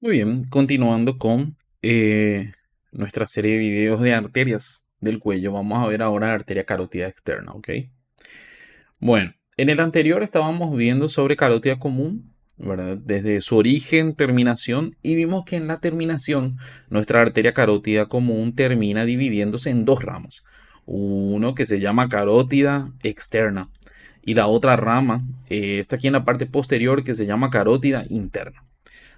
Muy bien, continuando con nuestra serie de videos de arterias del cuello, vamos a ver ahora arteria carótida externa, ¿ok? Bueno, en el anterior estábamos viendo sobre carótida común, ¿verdad? Desde su origen, terminación, y vimos que en la terminación nuestra arteria carótida común termina dividiéndose en dos ramas. Uno que se llama carótida externa y la otra rama está aquí en la parte posterior que se llama carótida interna.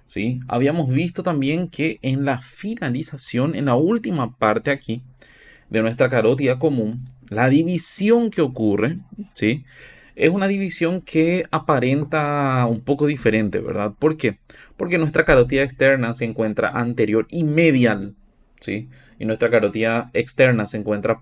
¿Sí? Habíamos visto también que en la finalización, en la última parte aquí de nuestra carótida común, la división que ocurre, ¿sí? Es una división que aparenta un poco diferente, ¿verdad? ¿Por qué? Porque nuestra carótida externa se encuentra anterior y medial, ¿sí? Y nuestra carótida externa se encuentra,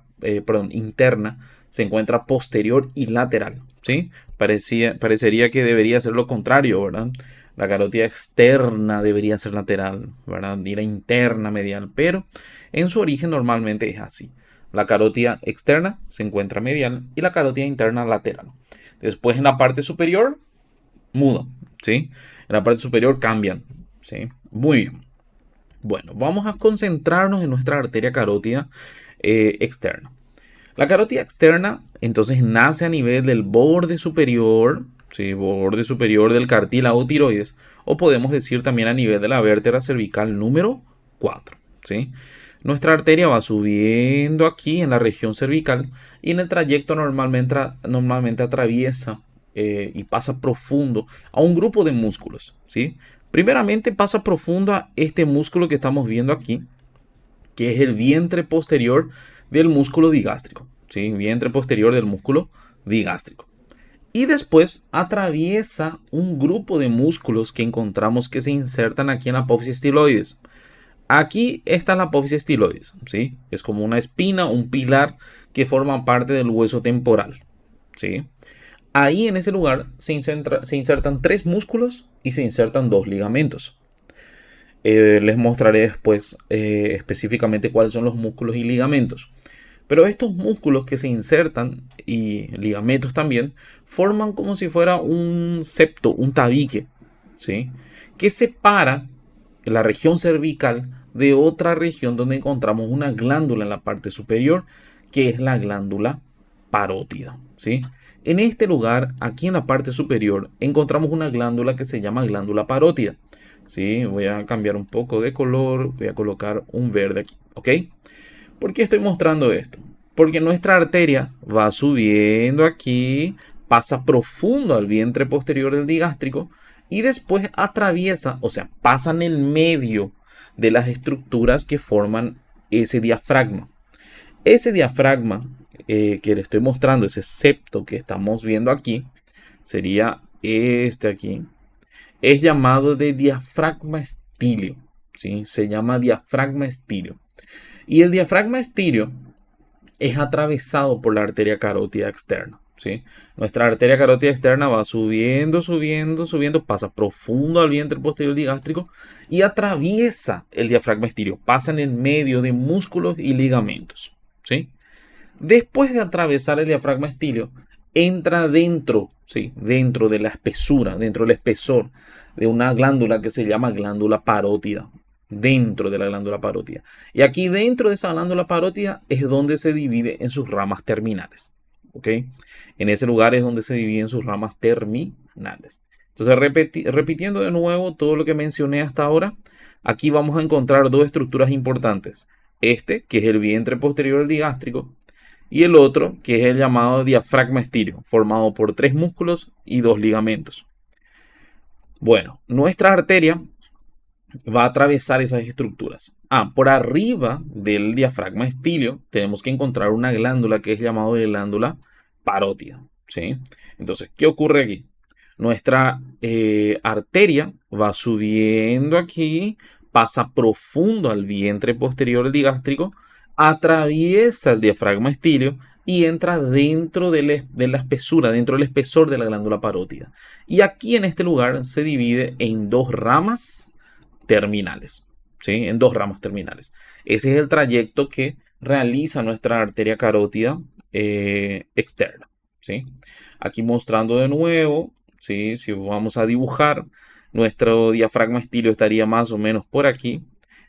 interna, se encuentra posterior y lateral, ¿sí? Parecería que debería ser lo contrario, ¿verdad? La carótida externa debería ser lateral, ¿verdad? Y la interna medial, pero en su origen normalmente es así. La carótida externa se encuentra medial y la carótida interna lateral. Después en la parte superior muda, ¿sí? En la parte superior cambian, ¿sí? Muy bien. Bueno, vamos a concentrarnos en nuestra arteria carótida externa. La carótida externa entonces nace a nivel del borde superior, ¿sí? Borde superior del cartílago tiroides, o podemos decir también a nivel de la vértebra cervical número 4, ¿sí? Nuestra arteria va subiendo aquí en la región cervical y en el trayecto normalmente atraviesa y pasa profundo a un grupo de músculos, ¿sí? Primeramente pasa profundo a este músculo que estamos viendo aquí, que es el vientre posterior del músculo digástrico, ¿sí? Vientre posterior del músculo digástrico. Y después atraviesa un grupo de músculos que encontramos que se insertan aquí en la apófisis estiloides. Aquí está la apófisis estiloides, ¿sí? Es como una espina, un pilar que forma parte del hueso temporal, ¿sí? Ahí en ese lugar se insertan tres músculos y se insertan dos ligamentos. Les mostraré después específicamente cuáles son los músculos y ligamentos. Pero estos músculos que se insertan y ligamentos también forman como si fuera un septo, un tabique, ¿sí? Que separa la región cervical de otra región donde encontramos una glándula en la parte superior, que es la glándula parótida, ¿sí? En este lugar, aquí en la parte superior, encontramos una glándula que se llama glándula parótida. ¿Sí? Voy a cambiar un poco de color, voy a colocar un verde aquí, ¿ok? ¿Por qué estoy mostrando esto? Porque nuestra arteria va subiendo aquí, pasa profundo al vientre posterior del digástrico y después atraviesa, o sea, pasa en el medio de las estructuras que forman ese diafragma. Ese diafragma que le estoy mostrando, ese septo que estamos viendo aquí, sería este aquí, es llamado de diafragma estíleo, ¿sí? Se llama diafragma estíleo. Y el diafragma estíleo es atravesado por la arteria carótida externa, ¿sí? Nuestra arteria carótida externa va subiendo, subiendo, subiendo, pasa profundo al vientre posterior digástrico y atraviesa el diafragma estíleo, pasa en el medio de músculos y ligamentos, ¿sí? Después de atravesar el diafragma estíleo, entra dentro, ¿sí? Dentro de la espesura, dentro del espesor de una glándula que se llama glándula parótida. Dentro de la glándula parótida. Y aquí dentro de esa glándula parótida es donde se divide en sus ramas terminales. ¿Ok? En ese lugar es donde se divide en sus ramas terminales. Entonces, repitiendo de nuevo todo lo que mencioné hasta ahora, aquí vamos a encontrar dos estructuras importantes. Este, que es el vientre posterior del digástrico, y el otro, que es el llamado diafragma estíleo, formado por tres músculos y dos ligamentos. Bueno, nuestra arteria va a atravesar esas estructuras. Por arriba del diafragma estíleo tenemos que encontrar una glándula que es llamada glándula parótida, ¿sí? Entonces, ¿qué ocurre aquí? Nuestra arteria va subiendo aquí, pasa profundo al vientre posterior digástrico, atraviesa el diafragma estíleo y entra dentro de la espesura, dentro del espesor de la glándula parótida. Y aquí en este lugar se divide en dos ramas terminales, ¿sí? En dos ramas terminales. Ese es el trayecto que realiza nuestra arteria carótida externa, ¿sí? Aquí mostrando de nuevo, ¿sí? Si vamos a dibujar Nuestro diafragma estilio estaría más o menos por aquí.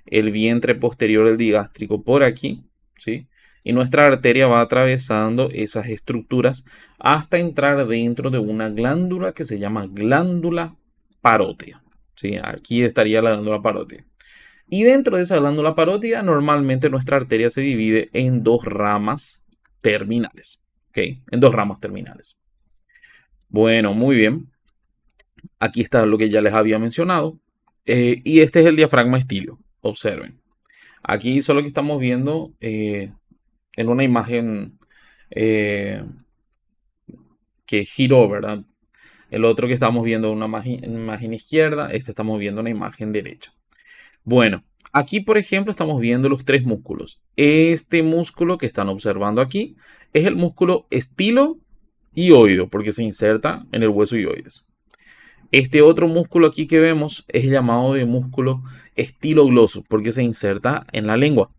El vientre posterior del digástrico por aquí, ¿sí? Y nuestra arteria va atravesando esas estructuras hasta entrar dentro de una glándula que se llama glándula parótida, ¿sí? Aquí estaría la glándula parótida. Y dentro de esa glándula parótida, normalmente nuestra arteria se divide en dos ramas terminales, ¿ok? En dos ramas terminales. Bueno, muy bien. Aquí está lo que ya les había mencionado. Y este es el diafragma estilio. Observen. Aquí solo que estamos viendo en una imagen eh, que giró, ¿verdad? El otro que estamos viendo una imagen izquierda, este estamos viendo una imagen derecha. Bueno, aquí por ejemplo estamos viendo los tres músculos. Este músculo que están observando aquí es el músculo estilo-ioido, porque se inserta en el hueso ioides. Este otro músculo aquí que vemos es llamado de músculo estilogloso, porque se inserta en la lengua.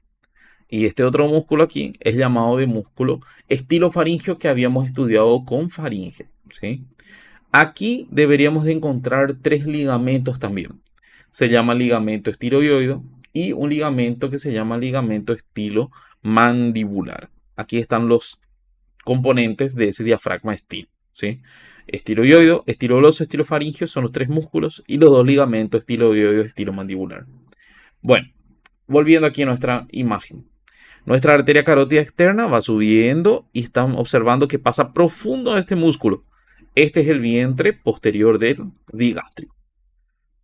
Y este otro músculo aquí es llamado de músculo estilofaringeo, que habíamos estudiado con faringe, ¿sí? Aquí deberíamos de encontrar tres ligamentos también. Se llama ligamento estiloioido y un ligamento que se llama ligamento estilomandibular. Aquí están los componentes de ese diafragma estilo, ¿sí? Estiloioido, estilogloso, estilofaringeo son los tres músculos y los dos ligamentos estiloioido, estilomandibular. Bueno, volviendo aquí a nuestra imagen. Nuestra arteria carótida externa va subiendo y estamos observando que pasa profundo en este músculo. Este es el vientre posterior del digástrico.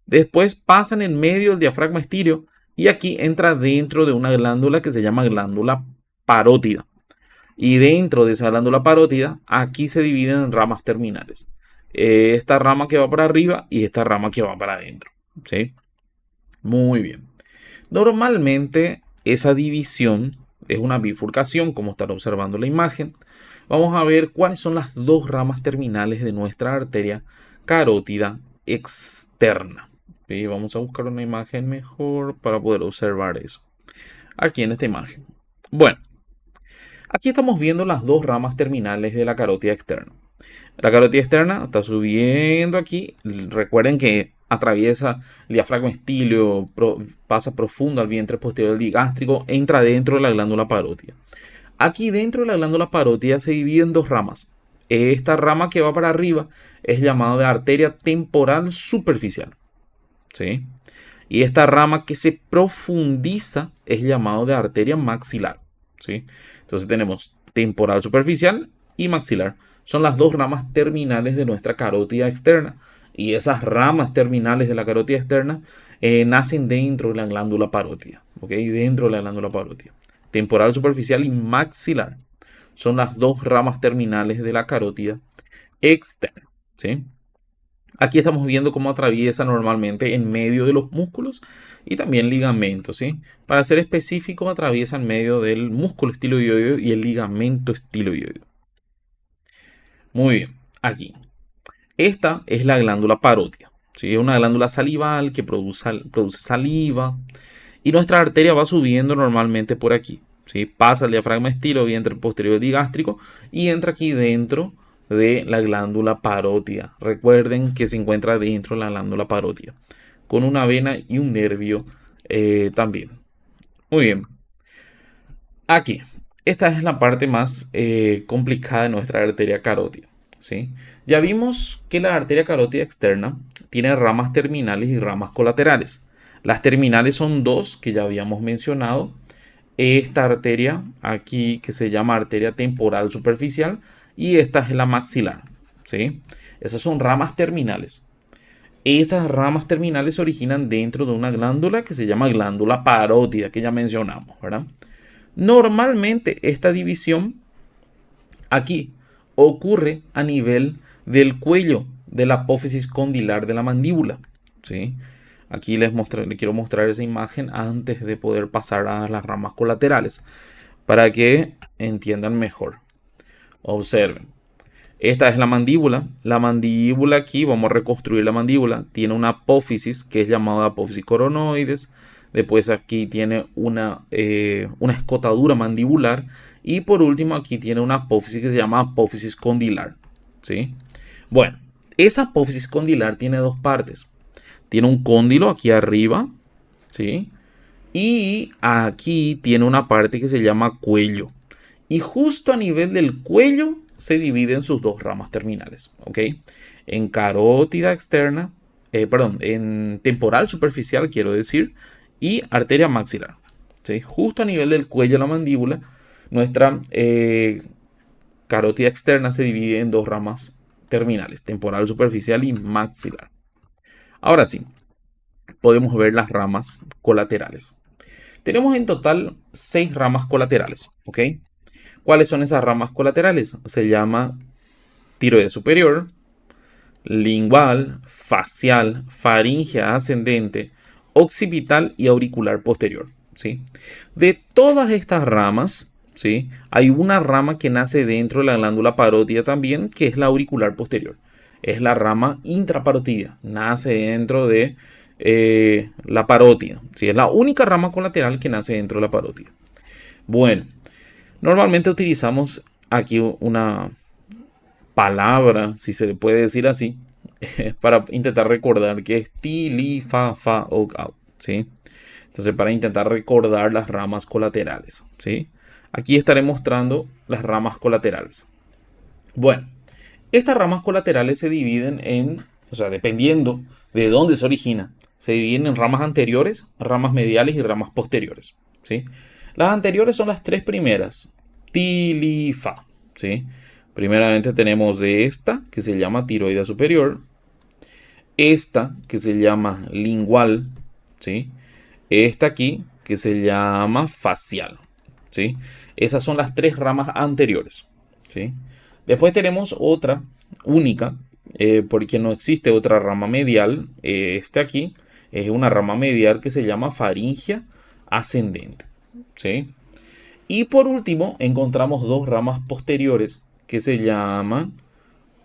Después pasan en medio del diafragma estilio y aquí entra dentro de una glándula que se llama glándula parótida. Y dentro de esa glándula parótida, aquí se dividen en ramas terminales. Esta rama que va para arriba y esta rama que va para adentro, ¿sí? Muy bien. Normalmente esa división es una bifurcación, como están observando la imagen. Vamos a ver cuáles son las dos ramas terminales de nuestra arteria carótida externa. ¿Sí? Vamos a buscar una imagen mejor para poder observar eso. Aquí en esta imagen. Bueno, aquí estamos viendo las dos ramas terminales de la carótida externa. La carótida externa está subiendo aquí. Recuerden que atraviesa el diafragma estilio, pasa profundo al vientre posterior del digástrico, entra dentro de la glándula parótida. Aquí dentro de la glándula parótida se divide en dos ramas. Esta rama que va para arriba es llamada de arteria temporal superficial, ¿sí? Y esta rama que se profundiza es llamada de arteria maxilar, ¿sí? Entonces tenemos temporal superficial y maxilar. Son las dos ramas terminales de nuestra carótida externa. Y esas ramas terminales de la carótida externa nacen dentro de la glándula parótida, ¿ok? Dentro de la glándula parótida. Temporal superficial y maxilar son las dos ramas terminales de la carótida externa, ¿sí? Aquí estamos viendo cómo atraviesa normalmente en medio de los músculos y también ligamentos, ¿sí? Para ser específico, atraviesa en medio del músculo estiloioide y el ligamento estiloioide. Muy bien, aquí. Esta es la glándula parótida, ¿sí? Es una glándula salival que produce saliva y nuestra arteria va subiendo normalmente por aquí, ¿sí? Pasa el diafragma estilo, vientre posterior digástrico y entra aquí dentro de la glándula parótida. Recuerden que se encuentra dentro de la glándula parótida con una vena y un nervio también. Muy bien. Aquí, esta es la parte más complicada de nuestra arteria carótida, ¿sí? Ya vimos que la arteria carótida externa tiene ramas terminales y ramas colaterales. Las terminales son dos que ya habíamos mencionado. Esta arteria aquí que se llama arteria temporal superficial y esta es la maxilar, ¿sí? Esas son ramas terminales. Esas ramas terminales se originan dentro de una glándula que se llama glándula parótida, que ya mencionamos, ¿verdad? Normalmente esta división aquí ocurre a nivel del cuello, de la apófisis condilar de la mandíbula, ¿sí? Aquí les quiero mostrar esa imagen antes de poder pasar a las ramas colaterales para que entiendan mejor. Observen. Esta es la mandíbula. La mandíbula aquí, vamos a reconstruir la mandíbula. Tiene una apófisis que es llamada apófisis coronoides. Después aquí tiene una escotadura mandibular. Y por último aquí tiene una apófisis que se llama apófisis condilar, ¿sí? Bueno, esa apófisis condilar tiene dos partes. tiene un cóndilo aquí arriba, ¿sí? Y aquí tiene una parte que se llama cuello. Y justo a nivel del cuello se divide en sus dos ramas terminales, ¿ok? En carótida externa, perdón, en temporal superficial, quiero decir, y arteria maxilar, ¿sí? Justo a nivel del cuello de la mandíbula, nuestra carótida externa se divide en dos ramas terminales, temporal superficial y maxilar. Ahora sí, podemos ver las ramas colaterales. Tenemos en total 6 ramas colaterales, ¿ok? ¿Cuáles son esas ramas colaterales? Se llama tiroides superior, lingual, facial, faríngea ascendente, occipital y auricular posterior, ¿sí? De todas estas ramas, ¿sí? Hay una rama que nace dentro de la glándula parótida también, que es la auricular posterior. Es la rama intraparótida, nace dentro de la parótida, ¿sí? Es la única rama colateral que nace dentro de la parótida. Bueno, normalmente utilizamos aquí una palabra, si se le puede decir así, para intentar recordar que es ti, li, fa, o, au, ¿sí? Entonces, para intentar recordar las ramas colaterales, ¿sí? Aquí estaré mostrando las ramas colaterales. Bueno, estas ramas colaterales se dividen en, o sea, dependiendo de dónde se origina, se dividen en ramas anteriores, ramas mediales y ramas posteriores, ¿sí? Las anteriores son las tres primeras, ti, li, fa, ¿sí? Primeramente tenemos de esta, que se llama tiroide superior, esta, que se llama lingual, ¿sí? Esta aquí, que se llama facial, ¿sí? Esas son las tres ramas anteriores, ¿sí? Después tenemos otra única, porque no existe otra rama medial. Este aquí es una rama medial que se llama faringea ascendente, ¿sí? Y por último encontramos dos ramas posteriores que se llaman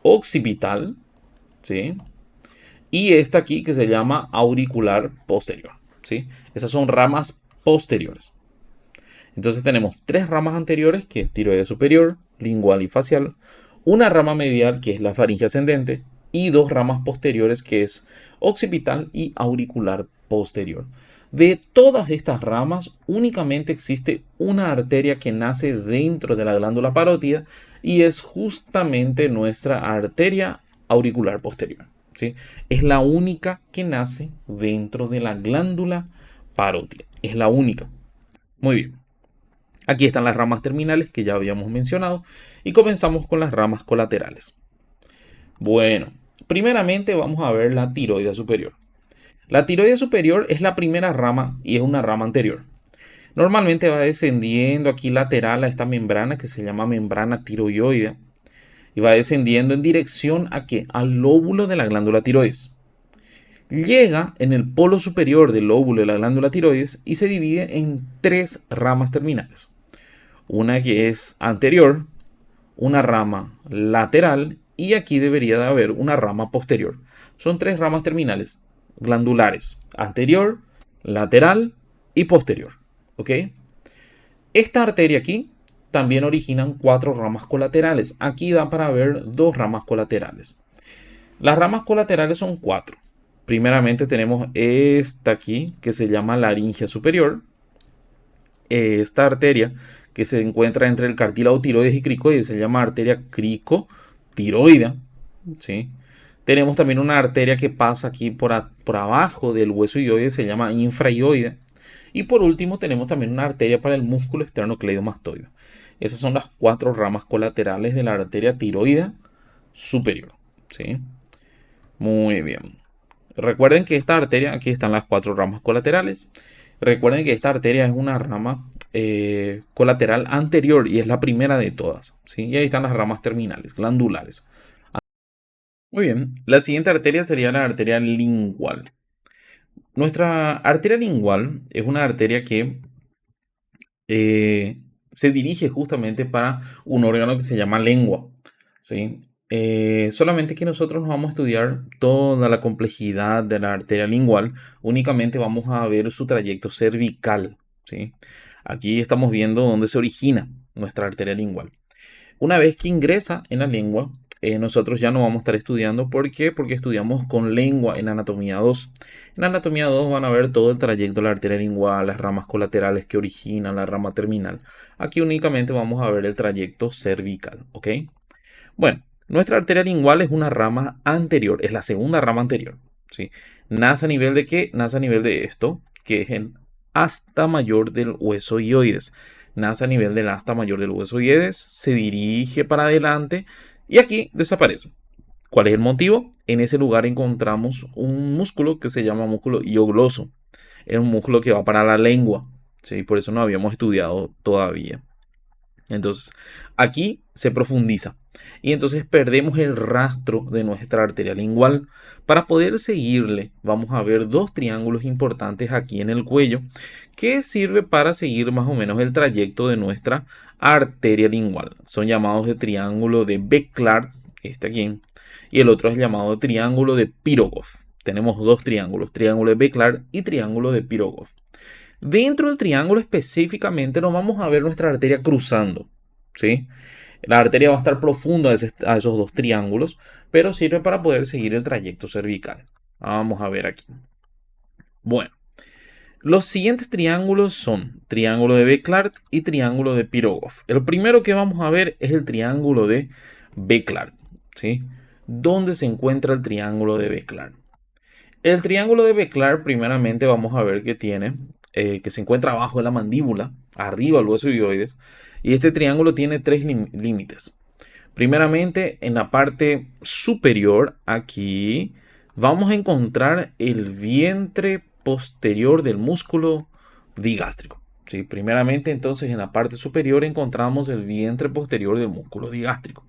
occipital, ¿sí? Y esta aquí que se llama auricular posterior, ¿sí? Esas son ramas posteriores. Entonces tenemos tres ramas anteriores, que es tiroide superior, lingual y facial, una rama medial, que es la faringe ascendente, y dos ramas posteriores, que es occipital y auricular posterior. De todas estas ramas, únicamente existe una arteria que nace dentro de la glándula parótida y es justamente nuestra arteria auricular posterior, ¿sí? Es la única que nace dentro de la glándula parótida. Es la única. Muy bien. Aquí están las ramas terminales que ya habíamos mencionado y comenzamos con las ramas colaterales. Bueno, primeramente vamos a ver la tiroide superior. La tiroide superior es la primera rama y es una rama anterior. Normalmente va descendiendo aquí lateral a esta membrana que se llama membrana tiroidea y va descendiendo en dirección a ¿qué? Al lóbulo de la glándula tiroides. Llega en el polo superior del lóbulo de la glándula tiroides y se divide en tres ramas terminales. Una que es anterior, una rama lateral y aquí debería de haber una rama posterior. Son tres ramas terminales glandulares, anterior, lateral y posterior, ¿ok? Esta arteria aquí también originan cuatro ramas colaterales. Aquí da para ver dos ramas colaterales. Las ramas colaterales son cuatro. Primeramente tenemos esta aquí que se llama laringe superior. Esta arteria que se encuentra entre el cartílago tiroides y cricoides se llama arteria cricotiroidea, ¿sí? Tenemos también una arteria que pasa aquí por abajo del hueso ioide, se llama infraioide. Y por último tenemos también una arteria para el músculo esternocleidomastoide. Esas son las cuatro ramas colaterales de la arteria tiroidea superior, ¿sí? Muy bien. Recuerden que esta arteria, aquí están las cuatro ramas colaterales. Recuerden que esta arteria es una rama colateral anterior y es la primera de todas, ¿sí? Y ahí están las ramas terminales, glandulares. Muy bien, la siguiente arteria sería la arteria lingual. Nuestra arteria lingual es una arteria que se dirige justamente para un órgano que se llama lengua, ¿sí? Solamente que nosotros no vamos a estudiar toda la complejidad de la arteria lingual, únicamente vamos a ver su trayecto cervical, ¿sí? Aquí estamos viendo dónde se origina nuestra arteria lingual. Una vez que ingresa en la lengua, nosotros ya no vamos a estar estudiando. ¿Por qué? Porque estudiamos con lengua en anatomía 2. En anatomía 2 van a ver todo el trayecto de la arteria lingual, las ramas colaterales que originan la rama terminal. Aquí únicamente vamos a ver el trayecto cervical, ¿ok? Bueno, nuestra arteria lingual es una rama anterior, es la segunda rama anterior, ¿sí? Nace a nivel de qué? Nace a nivel de esto, que es el asta mayor del hueso hioides. Nace a nivel del asta mayor del hueso hioides, se dirige para adelante y aquí desaparece. ¿Cuál es el motivo? En ese lugar encontramos un músculo que se llama músculo hiogloso. Es un músculo que va para la lengua, ¿sí? Por eso no habíamos estudiado todavía. Entonces, aquí se profundiza y entonces perdemos el rastro de nuestra arteria lingual. Para poder seguirle, vamos a ver dos triángulos importantes aquí en el cuello que sirve para seguir más o menos el trayecto de nuestra arteria lingual. Son llamados de triángulo de Becklar, este aquí, y el otro es llamado triángulo de Pirogov. Tenemos dos triángulos, triángulo de Becklar y triángulo de Pirogov. Dentro del triángulo específicamente nos vamos a ver nuestra arteria cruzando, ¿sí? La arteria va a estar profunda a esos dos triángulos, pero sirve para poder seguir el trayecto cervical. Vamos a ver aquí. Bueno, los siguientes triángulos son triángulo de Becklar y triángulo de Pirogov. El primero que vamos a ver es el triángulo de Becklar, ¿sí? ¿Dónde se encuentra el triángulo de Becklar? El triángulo de Becklar, primeramente vamos a ver que tiene, que se encuentra abajo de la mandíbula, arriba del hueso hioides, y este triángulo tiene tres límites. Primeramente, en la parte superior, aquí, vamos a encontrar el vientre posterior del músculo digástrico. ¿Sí? Primeramente, entonces, en la parte superior encontramos el vientre posterior del músculo digástrico.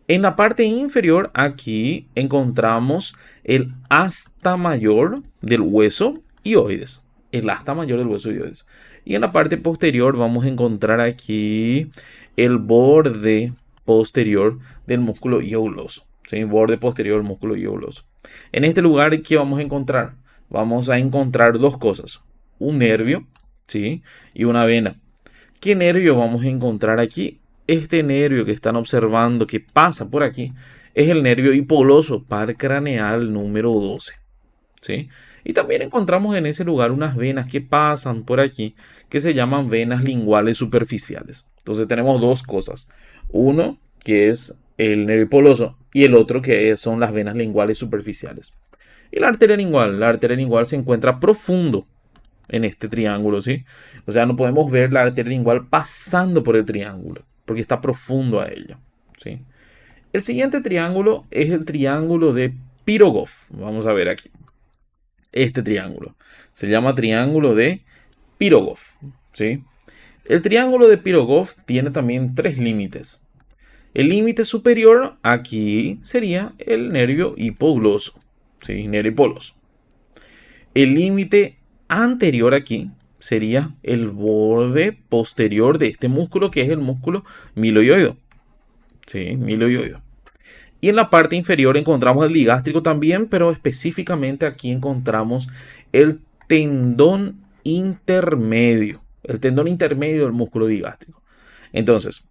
En la parte inferior, aquí encontramos el asta mayor del hueso hioides. El asta mayor del hueso hioides. Y en la parte posterior vamos a encontrar aquí el borde posterior del músculo hiogloso. ¿Sí? Borde posterior del músculo hiogloso. En este lugar, ¿qué vamos a encontrar? Vamos a encontrar dos cosas. Un nervio, ¿sí? Y una vena. ¿Qué nervio vamos a encontrar aquí? Este nervio que están observando que pasa por aquí es el nervio hipogloso par craneal número 12. ¿Sí? Y también encontramos en ese lugar unas venas que pasan por aquí que se llaman venas linguales superficiales. Entonces tenemos dos cosas. Uno que es el nervio hipogloso y el otro que son las venas linguales superficiales. Y la arteria lingual se encuentra profundo en este triángulo, ¿sí? O sea, no podemos ver la arteria lingual pasando por el triángulo, porque está profundo a ello, ¿sí? El siguiente triángulo es el triángulo de Pirogov. Vamos a ver aquí. Este triángulo se llama triángulo de Pirogov, ¿sí? El triángulo de Pirogov tiene también tres límites. El límite superior aquí sería el nervio hipogloso, ¿sí? Nervio hipogloso. El límite anterior aquí sería el borde posterior de este músculo, que es el músculo miloioideo. Sí, miloioideo. Y en la parte inferior encontramos el digástrico también, pero específicamente aquí encontramos el tendón intermedio. El tendón intermedio del músculo digástrico. Entonces,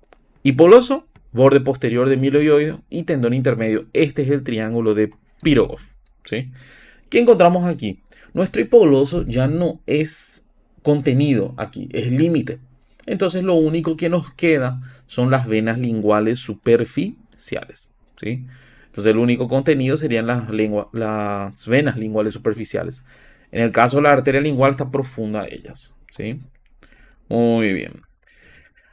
hipogloso, borde posterior de miloioideo y tendón intermedio. Este es el triángulo de Pirogov, ¿sí? ¿Qué encontramos aquí? Nuestro hipogloso ya no es contenido aquí, es límite. Entonces lo único que nos queda son las venas linguales superficiales, ¿sí? Entonces el único contenido serían las venas linguales superficiales. En el caso de la arteria lingual está profunda ellas, ¿sí? Muy bien.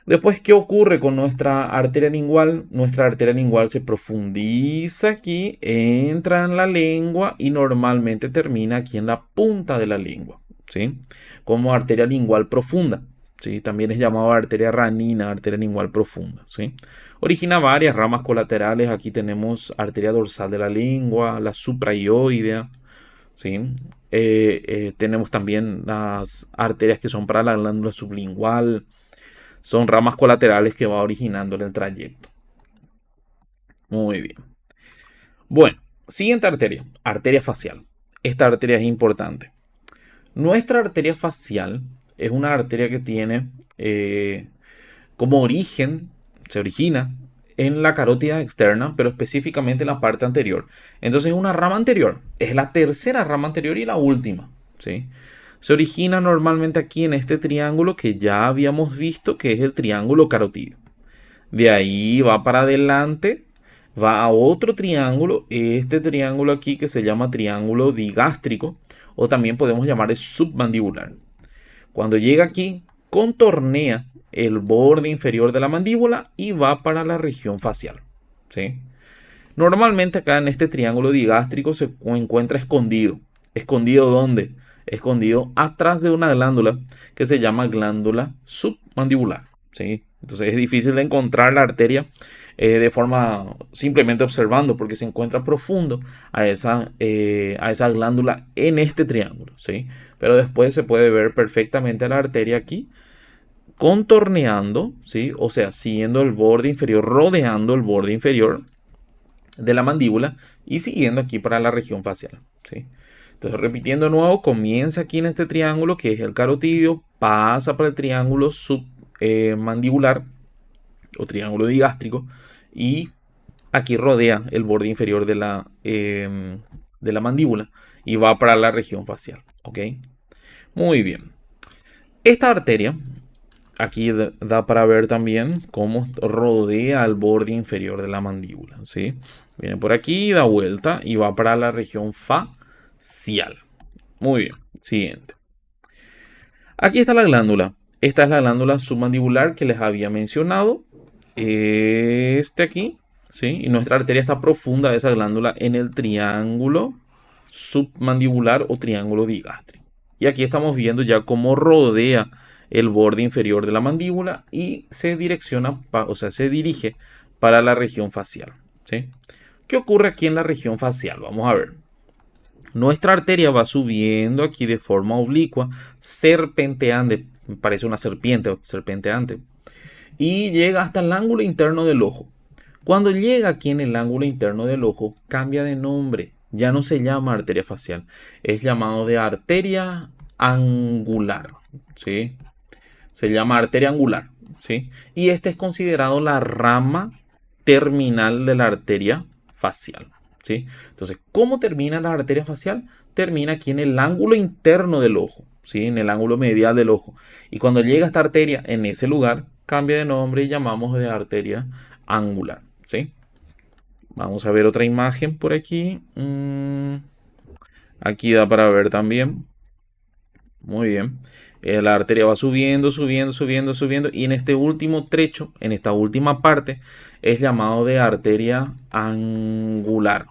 Después, ¿qué ocurre con nuestra arteria lingual? Nuestra arteria lingual se profundiza aquí, entra en la lengua y normalmente termina aquí en la punta de la lengua, ¿sí? Como arteria lingual profunda, ¿sí? También es llamado arteria ranina, arteria lingual profunda, ¿sí? Origina varias ramas colaterales. Aquí tenemos arteria dorsal de la lengua, la supraioidea, ¿sí? Tenemos también las arterias que son para la glándula sublingual. Son ramas colaterales que va originando en el trayecto. Muy bien. Bueno, siguiente arteria. Arteria facial. Esta arteria es importante. Nuestra arteria facial es una arteria que tiene como origen, se origina en la carótida externa, pero específicamente en la parte anterior. Entonces es una rama anterior, es la tercera rama anterior y la última, ¿sí? Se origina normalmente aquí en este triángulo que ya habíamos visto, que es el triángulo carotídeo. De ahí va para adelante, va a otro triángulo, este triángulo aquí que se llama triángulo digástrico, o también podemos llamar submandibular. Cuando llega aquí, contornea el borde inferior de la mandíbula y va para la región facial, ¿sí? Normalmente acá en este triángulo digástrico se encuentra escondido. ¿Escondido dónde? Escondido atrás de una glándula que se llama glándula submandibular, ¿sí? Entonces es difícil de encontrar la arteria de forma simplemente observando porque se encuentra profundo a esa glándula en este triángulo, ¿sí? Pero después se puede ver perfectamente la arteria aquí contorneando, ¿sí? O sea, siguiendo el borde inferior, rodeando el borde inferior de la mandíbula y siguiendo aquí para la región facial, ¿sí? Entonces, repitiendo de nuevo, comienza aquí en este triángulo que es el carotídeo, pasa por el triángulo submandibular o triángulo digástrico y aquí rodea el borde inferior de la mandíbula y va para la región facial, ¿ok? Muy bien. Esta arteria aquí da para ver también cómo rodea el borde inferior de la mandíbula, ¿sí? Viene por aquí, da vuelta y va para la región facial. Muy bien, siguiente. Aquí está la glándula. Esta es la glándula submandibular que les había mencionado. Aquí, ¿sí? Y nuestra arteria está profunda de esa glándula en el triángulo submandibular o triángulo digástrico. Y aquí estamos viendo ya cómo rodea el borde inferior de la mandíbula y se direcciona, se dirige para la región facial, ¿sí? ¿Qué ocurre aquí en la región facial? Vamos a ver. Nuestra arteria va subiendo aquí de forma oblicua, serpenteante, parece una serpiente, serpenteante, y llega hasta el ángulo interno del ojo. Cuando llega aquí en el ángulo interno del ojo, cambia de nombre. Ya no se llama arteria facial, es llamado de arteria angular, ¿sí? Se llama arteria angular, ¿sí? Y este es considerado la rama terminal de la arteria facial, ¿sí? Entonces, ¿cómo termina la arteria facial? Termina aquí en el ángulo interno del ojo, ¿sí? En el ángulo medial del ojo. Y cuando llega esta arteria en ese lugar, cambia de nombre y llamamos de arteria angular, ¿sí? Vamos a ver otra imagen por aquí. Aquí da para ver también. Muy bien. La arteria va subiendo, subiendo, subiendo, subiendo. Y en este último trecho, en esta última parte, es llamado de arteria angular,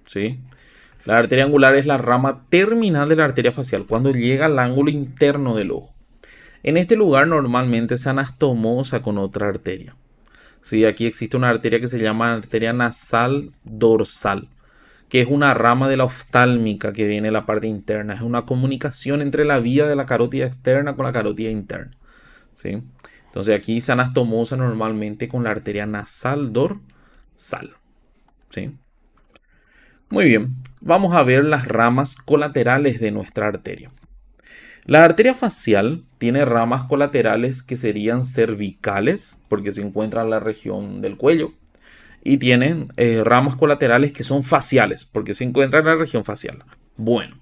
¿sí? La arteria angular es la rama terminal de la arteria facial cuando llega al ángulo interno del ojo. En este lugar normalmente se anastomosa con otra arteria. Sí, aquí existe una arteria que se llama arteria nasal dorsal, que es una rama de la oftálmica que viene de la parte interna. Es una comunicación entre la vía de la carótida externa con la carótida interna, ¿sí? Entonces aquí se anastomosa normalmente con la arteria nasal dorsal, ¿sí? Muy bien, vamos a ver las ramas colaterales de nuestra arteria. La arteria facial tiene ramas colaterales que serían cervicales, porque se encuentra en la región del cuello, y tienen ramas colaterales que son faciales, porque se encuentran en la región facial. Bueno,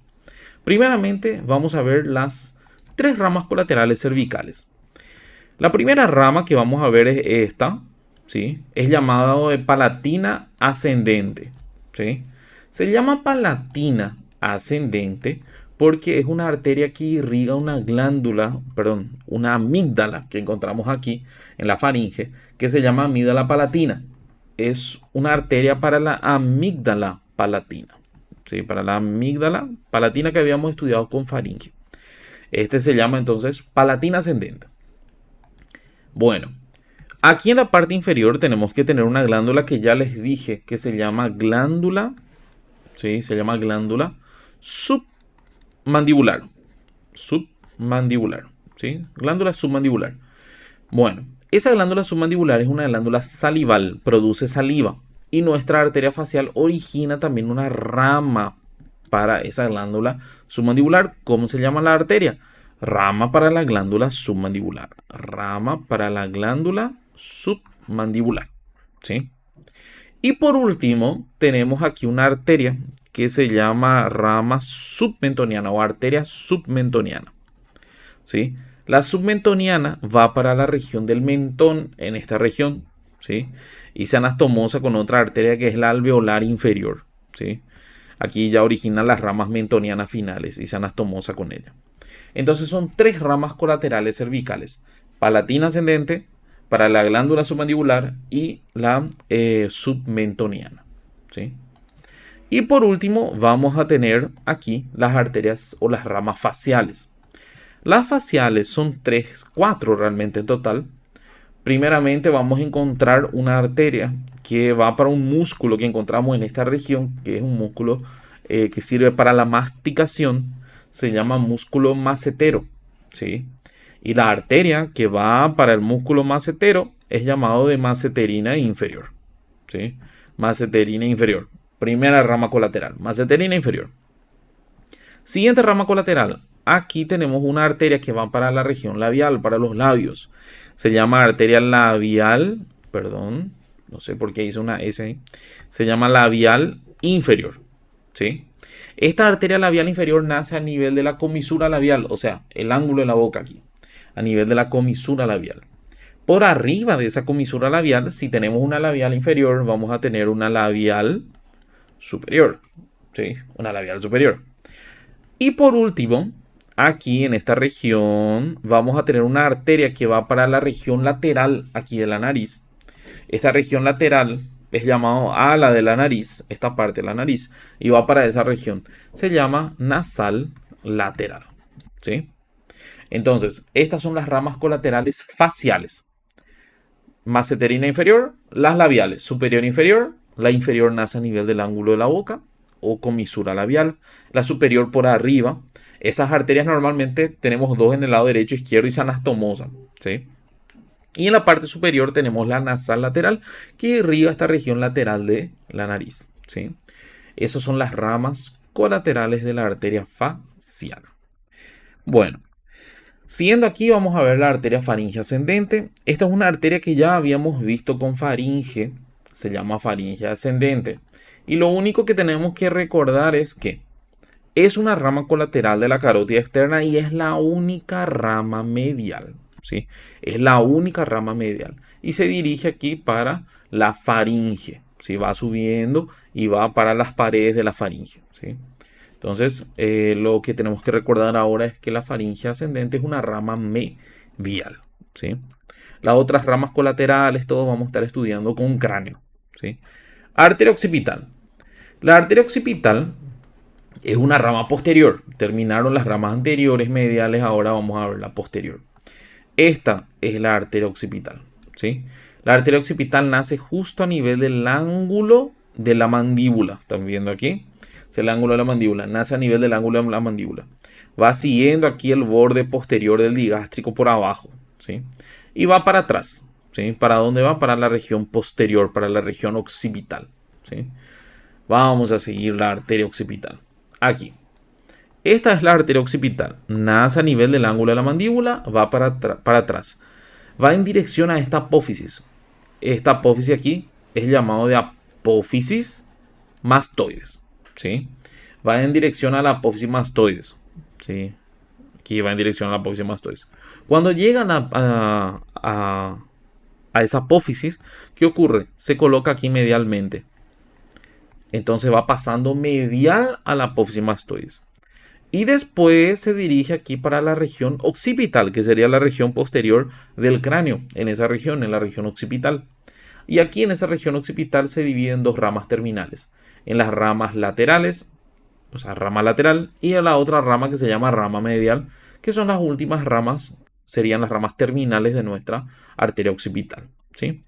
primeramente vamos a ver las tres ramas colaterales cervicales. La primera rama que vamos a ver es esta, ¿sí? Es llamada palatina ascendente, ¿sí? Se llama palatina ascendente porque es una arteria que irriga una una amígdala que encontramos aquí en la faringe, que se llama amígdala palatina. Es una arteria para la amígdala palatina, ¿sí? Para la amígdala palatina que habíamos estudiado con faringe. Este se llama entonces palatina ascendente. Bueno, aquí en la parte inferior tenemos que tener una glándula que ya les dije que se llama glándula, ¿sí? Se llama glándula submandibular. Submandibular, ¿sí? Glándula submandibular. Bueno, esa glándula submandibular es una glándula salival, produce saliva. Y nuestra arteria facial origina también una rama para esa glándula submandibular. ¿Cómo se llama la arteria? Rama para la glándula submandibular. Rama para la glándula submandibular. ¿sí? Y por último, tenemos aquí una arteria que se llama rama submentoniana o arteria submentoniana, ¿sí? La submentoniana va para la región del mentón, en esta región, ¿sí? Y se anastomosa con otra arteria que es la alveolar inferior, ¿sí? Aquí ya originan las ramas mentonianas finales y se anastomosa con ella. Entonces son tres ramas colaterales cervicales: palatina ascendente, para la glándula submandibular, y la submentoniana, ¿sí? Y por último vamos a tener aquí las arterias o las ramas faciales. Las faciales son cuatro realmente en total. Primeramente vamos a encontrar una arteria que va para un músculo que encontramos en esta región, que es un músculo que sirve para la masticación. Se llama músculo macetero, ¿sí? Y la arteria que va para el músculo macetero es llamado de maceterina inferior, ¿sí? Maceterina inferior. Primera rama colateral, maceterina inferior. Siguiente rama colateral. Aquí tenemos una arteria que va para la región labial, para los labios. Se llama arteria labial, perdón, no sé por qué hice una S ahí. Se llama labial inferior, ¿sí? Esta arteria labial inferior nace a nivel de la comisura labial, o sea, el ángulo de la boca aquí, a nivel de la comisura labial. Por arriba de esa comisura labial, si tenemos una labial inferior, vamos a tener una labial superior, ¿sí? Una labial superior. Y por último, aquí en esta región vamos a tener una arteria que va para la región lateral aquí de la nariz. Esta región lateral es llamado ala de la nariz, esta parte de la nariz, y va para esa región. Se llama nasal lateral, ¿sí? Entonces, estas son las ramas colaterales faciales. Maceterina inferior, las labiales, superior e inferior. La inferior nace a nivel del ángulo de la boca o comisura labial. La superior por arriba. Esas arterias normalmente tenemos dos en el lado derecho e izquierdo y se anastomosan, ¿sí? Y en la parte superior tenemos la nasal lateral que irriga esta región lateral de la nariz, ¿sí? Esas son las ramas colaterales de la arteria facial. Bueno, siguiendo aquí vamos a ver la arteria faringe ascendente. Esta es una arteria que ya habíamos visto con faringe. Se llama faringe ascendente. Y lo único que tenemos que recordar es que es una rama colateral de la carótida externa y es la única rama medial, ¿sí? Es la única rama medial. Y se dirige aquí para la faringe, ¿sí? Va subiendo y va para las paredes de la faringe, ¿sí? Entonces, lo que tenemos que recordar ahora es que la faringe ascendente es una rama medial, ¿sí? Las otras ramas colaterales, todos vamos a estar estudiando con cráneo, ¿sí? Arteria occipital. La arteria occipital es una rama posterior. Terminaron las ramas anteriores, mediales, ahora vamos a ver la posterior. Esta es la arteria occipital, ¿sí? La arteria occipital nace justo a nivel del ángulo de la mandíbula. ¿Están viendo aquí? Es el ángulo de la mandíbula. Nace a nivel del ángulo de la mandíbula. Va siguiendo aquí el borde posterior del digástrico por abajo, ¿sí? Y va para atrás, ¿sí? ¿Para dónde va? Para la región posterior, para la región occipital, ¿sí? Vamos a seguir la arteria occipital. Aquí. Esta es la arteria occipital. Nace a nivel del ángulo de la mandíbula, va para atrás. Va en dirección a esta apófisis. Esta apófisis aquí es llamado de apófisis mastoides, ¿sí? Va en dirección a la apófisis mastoides, ¿sí? Aquí va en dirección a la apófisis mastoides. Cuando llegan a esa apófisis, ¿qué ocurre? Se coloca aquí medialmente. Entonces va pasando medial a la apófisis mastoides. Y después se dirige aquí para la región occipital, que sería la región posterior del cráneo, en esa región, en la región occipital. Y aquí en esa región occipital se divide en dos ramas terminales. En las ramas laterales, o sea, rama lateral, y en la otra rama que se llama rama medial, que son las últimas ramas, serían las ramas terminales de nuestra arteria occipital, ¿sí?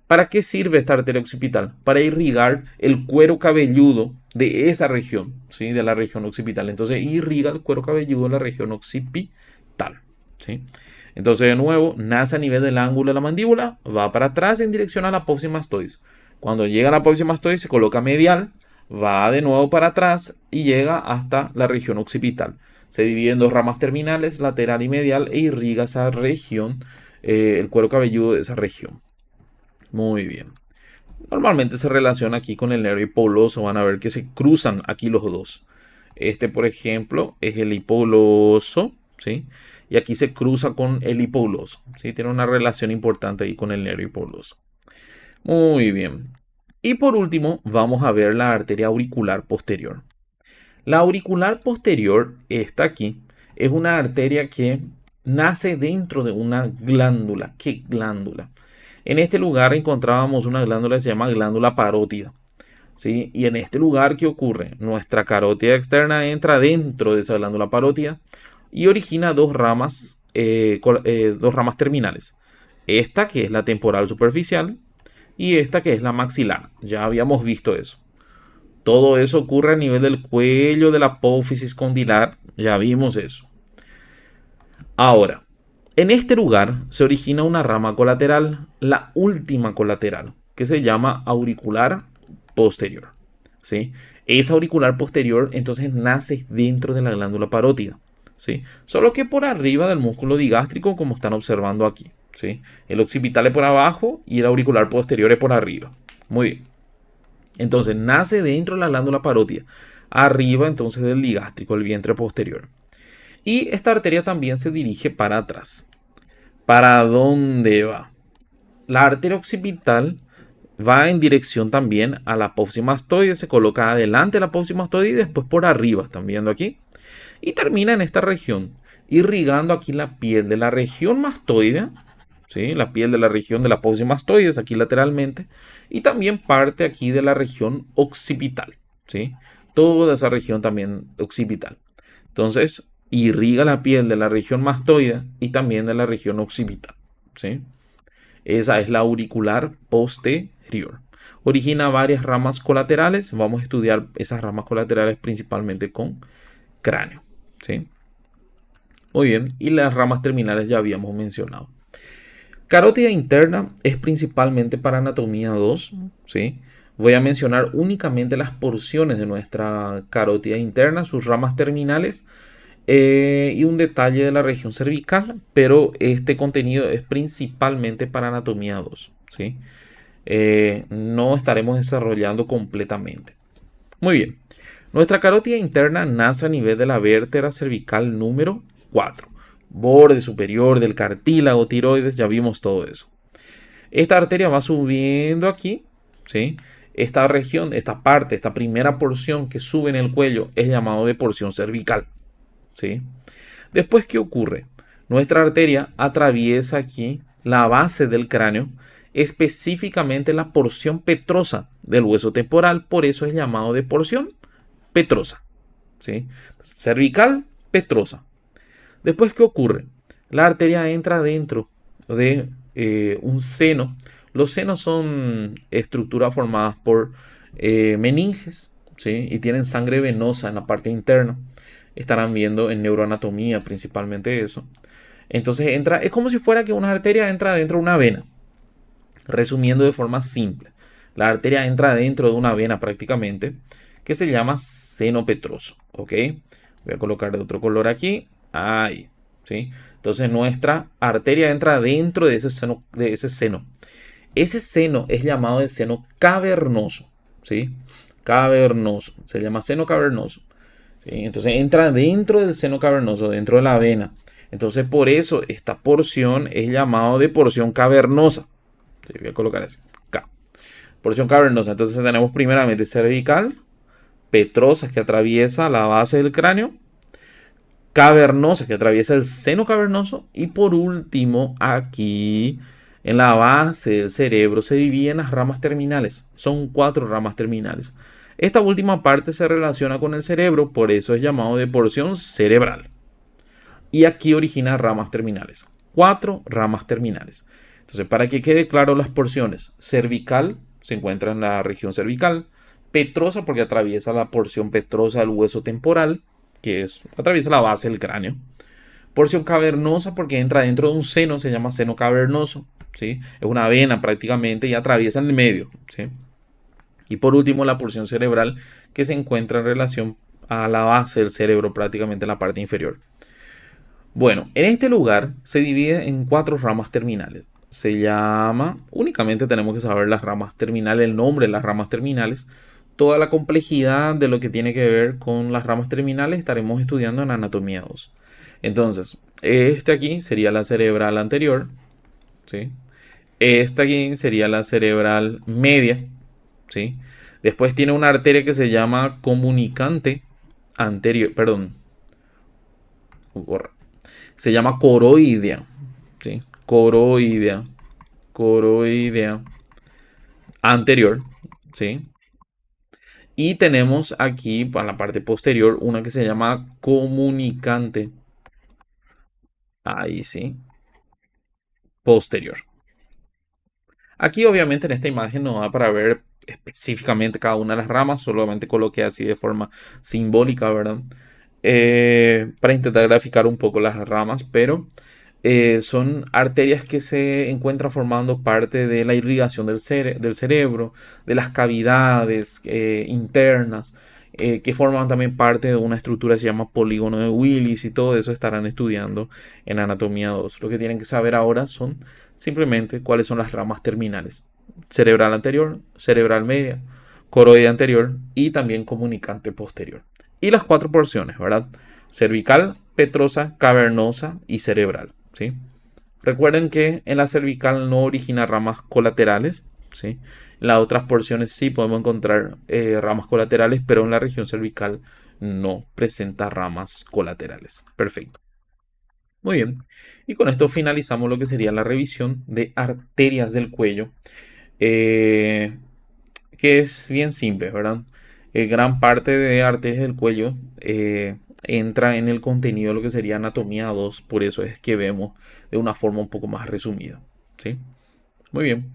¿Para qué sirve esta arteria occipital? Para irrigar el cuero cabelludo de esa región, ¿sí? De la región occipital. Entonces irriga el cuero cabelludo de la región occipital, ¿sí? Entonces de nuevo, nace a nivel del ángulo de la mandíbula, va para atrás en dirección a la apófisis mastoides. Cuando llega a la apófisis mastoides se coloca medial, va de nuevo para atrás y llega hasta la región occipital. Se divide en dos ramas terminales, lateral y medial, e irriga esa región, el cuero cabelludo de esa región. Muy bien. Normalmente se relaciona aquí con el nervio hipoglóso. Van a ver que se cruzan aquí los dos. Este, por ejemplo, es el hipoglóso, ¿sí? Y aquí se cruza con el hipogloso, ¿sí? Tiene una relación importante ahí con el nervio hipogloso. Muy bien. Y por último, vamos a ver la arteria auricular posterior. La auricular posterior, esta aquí, es una arteria que nace dentro de una glándula. ¿Qué glándula? En este lugar encontrábamos una glándula que se llama glándula parótida. ¿Sí? Y en este lugar, ¿qué ocurre? Nuestra carótida externa entra dentro de esa glándula parótida y origina dos ramas terminales. Esta que es la temporal superficial y esta que es la maxilar. Ya habíamos visto eso. Todo eso ocurre a nivel del cuello de la apófisis condilar. Ya vimos eso. Ahora, en este lugar se origina una rama colateral, la última colateral, que se llama auricular posterior. ¿Sí? Esa auricular posterior entonces nace dentro de la glándula parótida. ¿Sí? Solo que por arriba del músculo digástrico, como están observando aquí. ¿Sí? El occipital es por abajo y el auricular posterior es por arriba. Muy bien. Entonces nace dentro de la glándula parótida, arriba entonces del digástrico, el vientre posterior. Y esta arteria también se dirige para atrás. ¿Para dónde va? La arteria occipital va en dirección también a la apófisis mastoide, se coloca adelante de la apófisis mastoide y después por arriba, están viendo aquí. Y termina en esta región, irrigando aquí la piel de la región mastoide, ¿sí? La piel de la región de la apófisis mastoide, aquí lateralmente, y también parte aquí de la región occipital, ¿sí? Toda esa región también occipital. Entonces, irriga la piel de la región mastoide y también de la región occipital, ¿sí? Esa es la auricular posterior. Origina varias ramas colaterales. Vamos a estudiar esas ramas colaterales principalmente con cráneo, ¿sí? Muy bien, y las ramas terminales ya habíamos mencionado. Carótida interna es principalmente para anatomía 2, ¿sí? Voy a mencionar únicamente las porciones de nuestra carótida interna, sus ramas terminales y un detalle de la región cervical, pero este contenido es principalmente para anatomía 2, ¿sí? No estaremos desarrollando completamente. Muy bien. Nuestra carótida interna nace a nivel de la vértebra cervical número 4. Borde superior del cartílago tiroides, ya vimos todo eso. Esta arteria va subiendo aquí, ¿sí? Esta región, esta parte, esta primera porción que sube en el cuello es llamado de porción cervical, ¿sí? Después, ¿qué ocurre? Nuestra arteria atraviesa aquí la base del cráneo, específicamente la porción petrosa del hueso temporal, por eso es llamado de porción petrosa, ¿sí? Cervical, petrosa. Después, ¿qué ocurre? La arteria entra dentro de un seno. Los senos son estructuras formadas por meninges, ¿sí? Y tienen sangre venosa en la parte interna. Estarán viendo en neuroanatomía principalmente eso. Entonces entra, es como si fuera que una arteria entra dentro de una vena. Resumiendo de forma simple, la arteria entra dentro de una vena prácticamente, que se llama seno petroso, ¿ok? Voy a colocar de otro color aquí. Ahí, ¿sí? Entonces nuestra arteria entra dentro de ese seno. Ese seno es llamado de seno cavernoso, ¿sí? Cavernoso, se llama seno cavernoso, ¿sí? Entonces entra dentro del seno cavernoso, dentro de la vena. Entonces por eso esta porción es llamado de porción cavernosa. Sí, voy a colocar así, K. Porción cavernosa. Entonces tenemos primeramente cervical, petrosa que atraviesa la base del cráneo, cavernosa que atraviesa el seno cavernoso y por último aquí en la base del cerebro se dividen las ramas terminales. Son 4 ramas terminales. Esta última parte se relaciona con el cerebro, por eso es llamado de porción cerebral. Y aquí origina ramas terminales. 4 ramas terminales. Entonces, para que quede claro las porciones, cervical se encuentra en la región cervical, petrosa porque atraviesa la porción petrosa del hueso temporal, que es atraviesa la base del cráneo. Porción cavernosa porque entra dentro de un seno, se llama seno cavernoso, ¿sí? Es una vena prácticamente y atraviesa en el medio, ¿sí? Y por último, la porción cerebral que se encuentra en relación a la base del cerebro, prácticamente en la parte inferior. Bueno, en este lugar se divide en 4 ramas terminales. se llama, únicamente tenemos que saber las ramas terminales, el nombre de las ramas terminales. Toda la complejidad de lo que tiene que ver con las ramas terminales estaremos estudiando en anatomía 2. Entonces, este aquí sería la cerebral anterior, ¿sí? Esta aquí sería la cerebral media, ¿sí? Después tiene una arteria que se llama comunicante anterior, perdón, se llama coroidea, ¿sí? Coroidea, coroidea anterior, ¿sí? Y tenemos aquí, para la parte posterior, una que se llama comunicante. Ahí sí, posterior. Aquí obviamente en esta imagen no da para ver específicamente cada una de las ramas, solamente coloqué así de forma simbólica, ¿verdad? Para intentar graficar un poco las ramas, pero son arterias que se encuentran formando parte de la irrigación del cerebro, de las cavidades internas, que forman también parte de una estructura que se llama polígono de Willis y todo eso estarán estudiando en anatomía 2. Lo que tienen que saber ahora son simplemente cuáles son las ramas terminales. Cerebral anterior, cerebral media, coroide anterior y también comunicante posterior. Y las cuatro porciones, ¿verdad? Cervical, petrosa, cavernosa y cerebral, ¿sí? Recuerden que en la cervical no origina ramas colaterales, ¿sí? En las otras porciones sí podemos encontrar ramas colaterales, pero en la región cervical no presenta ramas colaterales. Perfecto. Muy bien. Y con esto finalizamos lo que sería la revisión de arterias del cuello. Eh, que es bien simple, ¿verdad? Gran parte de arterias del cuello entra en el contenido de lo que sería anatomía 2, por eso es que vemos de una forma un poco más resumida, ¿sí? Muy bien,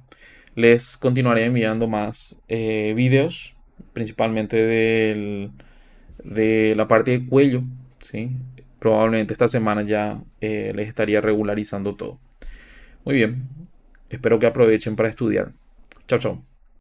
les continuaré enviando más videos, principalmente de la parte del cuello, ¿sí? Probablemente esta semana ya les estaría regularizando todo. Muy bien, espero que aprovechen para estudiar. Chao, chao.